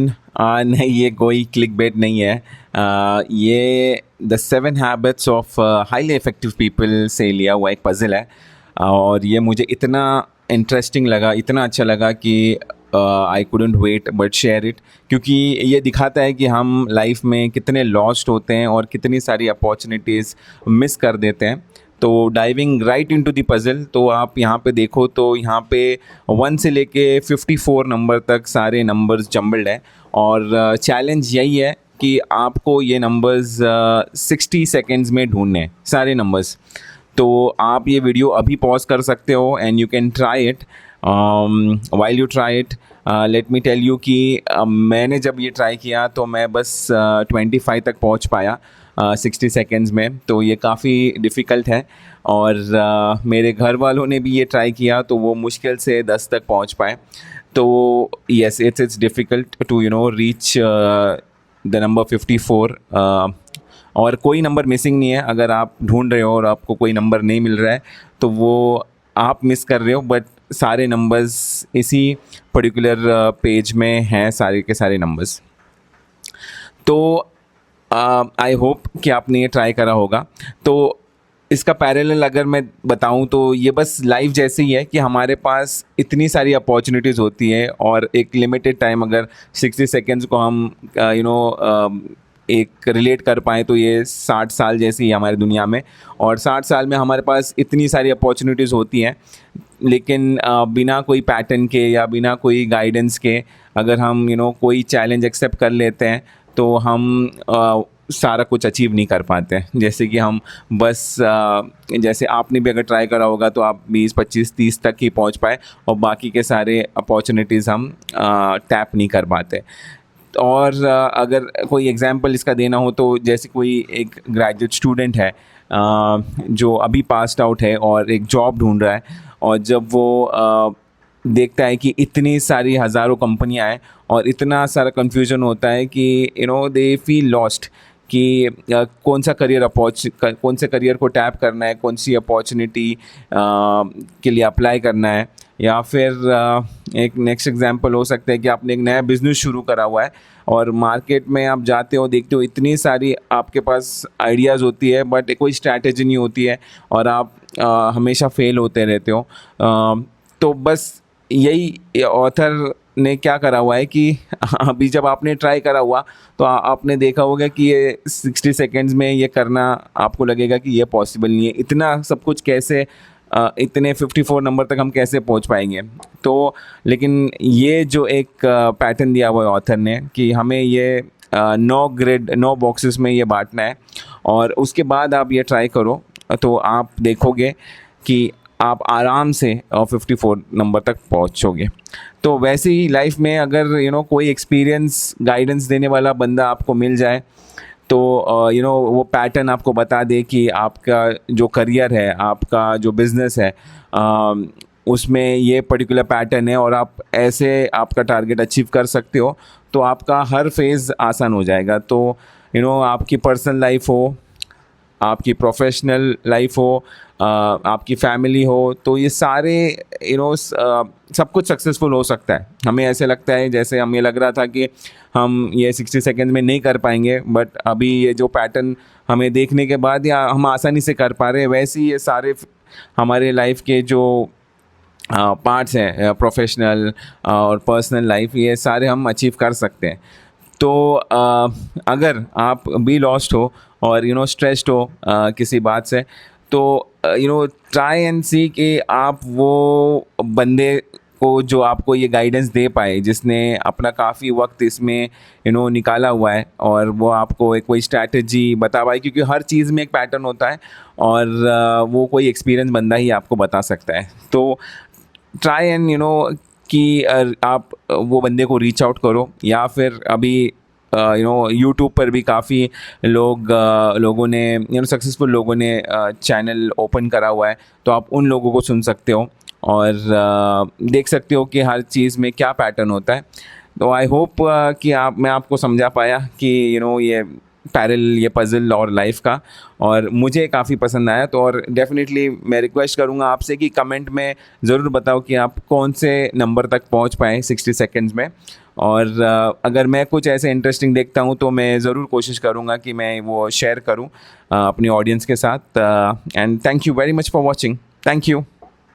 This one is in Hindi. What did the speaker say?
नहीं, ये कोई क्लिक बेट नहीं है। ये the 7 habits of highly effective people से लिया हुआ एक पज़ल है और ये मुझे इतना इंटरेस्टिंग लगा, इतना अच्छा लगा कि I couldn't wait but share it, क्योंकि ये दिखाता है कि हम लाइफ में कितने लॉस्ट होते हैं और कितनी सारी अपॉर्चुनिटीज़ मिस कर देते हैं। तो diving right into the puzzle, तो आप यहाँ पे देखो तो यहाँ पे 1 से लेके 54 नंबर तक सारे नंबर्स जम्बल्ड हैं और चैलेंज यही है कि आपको ये नंबर्स 60 सेकेंड्स में ढूंढने हैं, सारे नंबर्स। तो आप ये वीडियो अभी पॉज कर सकते हो and you can try it. While you try it, let me tell you कि मैंने जब ये ट्राई किया तो मैं बस 25 तक पहुंच पाया 60 सेकेंड्स में। तो ये काफ़ी डिफ़िकल्ट है और मेरे घर वालों ने भी ये ट्राई किया तो वो मुश्किल से 10 तक पहुंच पाए। तो yes, it's difficult to reach the number 54। और कोई नंबर मिसिंग नहीं है। अगर आप ढूंढ रहे हो और आपको कोई नंबर नहीं मिल रहा है तो वो आप मिस कर रहे हो, बट सारे नंबर्स इसी पर्टिकुलर पेज में हैं, सारे के सारे नंबर्स। तो आई होप कि आपने ये ट्राई करा होगा। तो इसका पैरेलल अगर मैं बताऊं तो ये बस लाइफ जैसे ही है कि हमारे पास इतनी सारी अपॉर्चुनिटीज़ होती है और एक लिमिटेड टाइम, अगर 60 सेकेंड्स को हम एक रिलेट कर पाएँ तो ये 60 साल जैसी है हमारी दुनिया में। और 60 साल में हमारे पास इतनी सारी अपॉर्चुनिटीज़ होती हैं, लेकिन बिना कोई पैटर्न के या बिना कोई गाइडेंस के अगर हम कोई चैलेंज एक्सेप्ट कर लेते हैं तो हम सारा कुछ अचीव नहीं कर पाते हैं। जैसे कि हम बस जैसे आपने भी अगर ट्राई करा होगा तो आप 20, 25, 30 तक ही पहुंच पाए और बाकी के सारे अपॉर्चुनिटीज़ हम टैप नहीं कर पाते। और अगर कोई एग्जांपल इसका देना हो तो जैसे कोई एक ग्रेजुएट स्टूडेंट है जो अभी पास्ड आउट है और एक जॉब ढूंढ रहा है, और जब वो देखता है कि इतनी सारी हज़ारों कंपनियां हैं और इतना सारा कन्फ्यूजन होता है कि दे फील लॉस्ट कि कौन से करियर को टैप करना है, कौन सी अपॉर्चुनिटी के लिए अप्लाई करना है। या फिर एक नेक्स्ट एग्जांपल हो सकता है कि आपने एक नया बिज़नेस शुरू करा हुआ है और मार्केट में आप जाते हो, देखते हो इतनी सारी आपके पास आइडियाज़ होती है बट कोई स्ट्रैटेजी नहीं होती है और आप हमेशा फेल होते रहते हो। तो बस यही ऑथर ने क्या करा हुआ है कि अभी जब आपने ट्राई करा हुआ तो आपने देखा होगा कि ये 60 सेकेंड्स में ये करना आपको लगेगा कि ये पॉसिबल नहीं है, इतना सब कुछ कैसे इतने 54 नंबर तक हम कैसे पहुंच पाएंगे। तो लेकिन ये जो एक पैटर्न दिया हुआ है ऑथर ने कि हमें ये 9 बॉक्सेस में ये बांटना है और उसके बाद आप ये ट्राई करो तो आप देखोगे कि आप आराम से 54 नंबर तक पहुंचोगे। तो वैसे ही लाइफ में अगर कोई एक्सपीरियंस गाइडेंस देने वाला बंदा आपको मिल जाए तो वो पैटर्न आपको बता दे कि आपका जो करियर है, आपका जो बिज़नेस है, उसमें ये पर्टिकुलर पैटर्न है और आप ऐसे आपका टारगेट अचीव कर सकते हो, तो आपका हर फेज़ आसान हो जाएगा। तो आपकी पर्सनल लाइफ हो, आपकी प्रोफेशनल लाइफ हो, आपकी फैमिली हो, तो ये सारे सब कुछ सक्सेसफुल हो सकता है। हमें ऐसे लगता है, जैसे हमें लग रहा था कि हम ये 60 सेकेंड में नहीं कर पाएंगे, बट अभी ये जो पैटर्न हमें देखने के बाद या हम आसानी से कर पा रहे हैं, वैसे ही ये सारे हमारे लाइफ के जो पार्ट्स हैं, प्रोफेशनल और पर्सनल लाइफ, ये सारे हम अचीव कर सकते हैं। तो अगर आप भी लॉस्ट हो और स्ट्रेस्ड हो किसी बात से, तो ट्राई एंड सी कि आप वो बंदे को जो आपको ये गाइडेंस दे पाए, जिसने अपना काफ़ी वक्त इसमें निकाला हुआ है और वो आपको एक कोई स्ट्रैटेजी बता पाए, क्योंकि हर चीज़ में एक पैटर्न होता है और वो कोई एक्सपीरियंस बंदा ही आपको बता सकता है। तो ट्राई एंड कि आप वो बंदे को रीच आउट करो, या फिर अभी यूट्यूब पर भी काफ़ी लोगों ने सक्सेसफुल लोगों ने चैनल ओपन करा हुआ है, तो आप उन लोगों को सुन सकते हो और देख सकते हो कि हर चीज़ में क्या पैटर्न होता है। तो आई होप कि मैं आपको समझा पाया कि ये पैरेलल, ये पज़ल और लाइफ का, और मुझे काफ़ी पसंद आया। तो और डेफिनेटली मैं रिक्वेस्ट करूँगा आपसे कि कमेंट में ज़रूर बताओ कि आप कौन से नंबर तक पहुँच पाए 60 सेकेंड्स में, और अगर मैं कुछ ऐसे इंटरेस्टिंग देखता हूँ तो मैं ज़रूर कोशिश करूँगा कि मैं वो शेयर करूँ अपनी ऑडियंस के साथ। And thank you very much for watching. Thank you.